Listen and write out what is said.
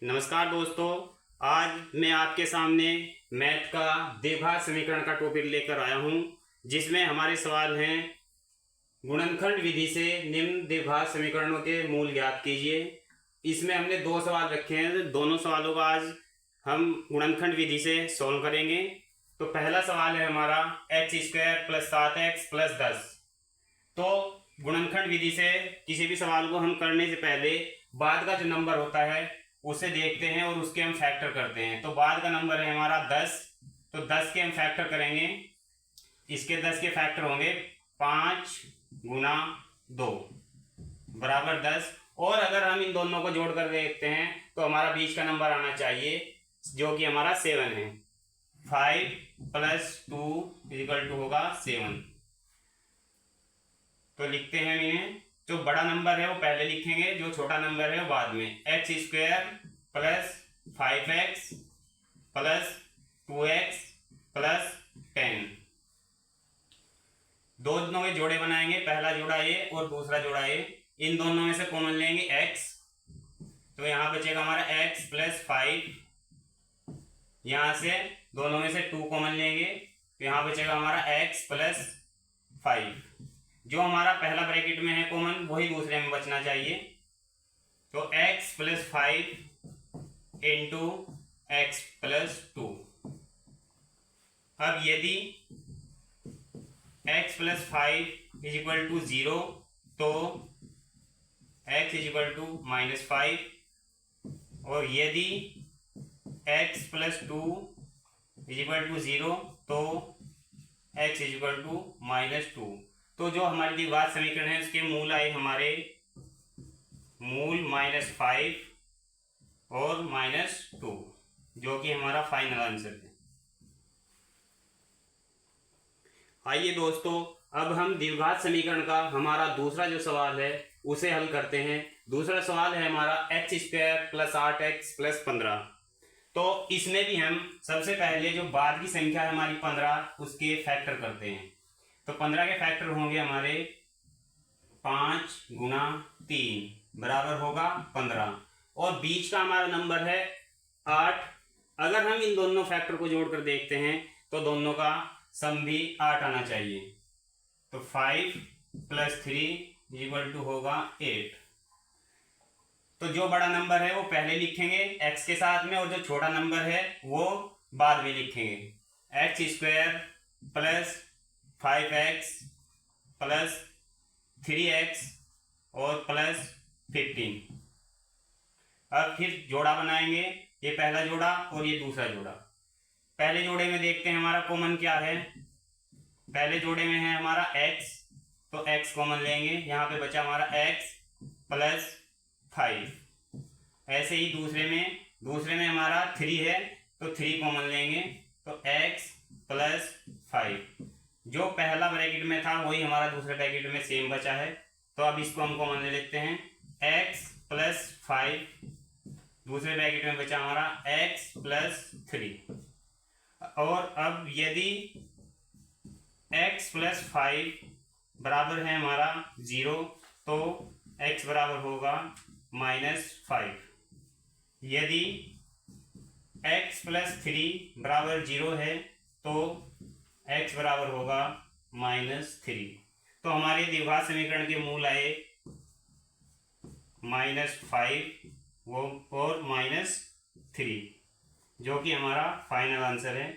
नमस्कार दोस्तों। आज मैं आपके सामने मैथ का द्विघात समीकरण का टॉपिक लेकर आया हूं, जिसमें हमारे सवाल हैं गुणनखंड विधि से निम्न द्विघात समीकरणों के मूल ज्ञात कीजिए। इसमें हमने दो सवाल रखे हैं, दोनों सवालों का आज हम गुणनखंड विधि से सॉल्व करेंगे। तो पहला सवाल है हमारा x² + 7x + 10। तो गुणनखंड विधि से किसी भी सवाल को हम करने से पहले बाद का जो नंबर होता है उसे देखते हैं और उसके हम फैक्टर करते हैं। तो बाद का नंबर है हमारा 10, तो 10 के हम फैक्टर करेंगे। इसके 10 के फैक्टर होंगे 5 × 2 बराबर 10। और अगर हम इन दोनों को जोड़कर देखते हैं तो हमारा बीच का नंबर आना चाहिए, जो कि हमारा 7 है। 5 + 2 = होगा 7। तो लिखते हैं इन्हें, जो बड़ा नंबर है वो पहले लिखेंगे, जो छोटा नंबर है वो बाद में। x² + 5x + 2x + 10। दोनों के जोड़े बनाएंगे, पहला जोड़ा ये और दूसरा जोड़ा ये। इन दोनों में से कॉमन लेंगे x, तो यहाँ बचेगा हमारा x + 5। यहाँ से दोनों में से 2 कॉमन लेंगे, तो यहाँ बचेगा हमारा x + 5। जो हमारा पहला ब्रैकेट में है कॉमन, वही दूसरे में बचना चाहिए। तो x + 5 × x + 2। अब यदि x + 5 = 0 तो x = -5, और यदि x + 2 = 0 तो x = -2। तो जो हमारी द्विघात समीकरण है उसके मूल आए हमारे मूल -5 और -2, जो कि हमारा फाइनल आंसर है। आइए दोस्तों, अब हम द्विघात समीकरण का हमारा दूसरा जो सवाल है उसे हल करते हैं। दूसरा सवाल है हमारा x² + 8x + 15। तो इसमें भी हम सबसे पहले जो बाद की संख्या है हमारी 15, उसके फैक्टर करते हैं। तो 15 के फैक्टर होंगे हमारे 5 × 3 बराबर होगा 15, और बीच का हमारा नंबर है 8। अगर हम इन दोनों फैक्टर को जोड़कर देखते हैं तो दोनों का सम भी 8 आना चाहिए। तो 5 + 3 = होगा 8। तो जो बड़ा नंबर है वो पहले लिखेंगे x के साथ में, और जो छोटा नंबर है वो बाद में लिखेंगे। x² + 5x + 3x और +15। अब फिर जोड़ा बनाएंगे, ये पहला जोड़ा और ये दूसरा जोड़ा। पहले जोड़े में देखते हैं हमारा कॉमन क्या है। पहले जोड़े में है हमारा x, तो x कॉमन लेंगे, यहाँ पे बचा हमारा x + 5। ऐसे ही दूसरे में हमारा 3 है, तो 3 कॉमन लेंगे, तो x + 5। जो पहला ब्रैकेट में था वही हमारा दूसरे ब्रैकेट में सेम बचा है, तो अब इसको हम कॉमन ले लेते हैं। x + 5, दूसरे ब्रैकेट में बचा हमारा x + 3। और अब यदि x + 5 बराबर है हमारा 0 तो x बराबर होगा -5। यदि x + 3 बराबर 0 है तो x बराबर होगा -3। तो हमारे द्विघात समीकरण के मूल आए -5 वो और -3, जो कि हमारा फाइनल आंसर है।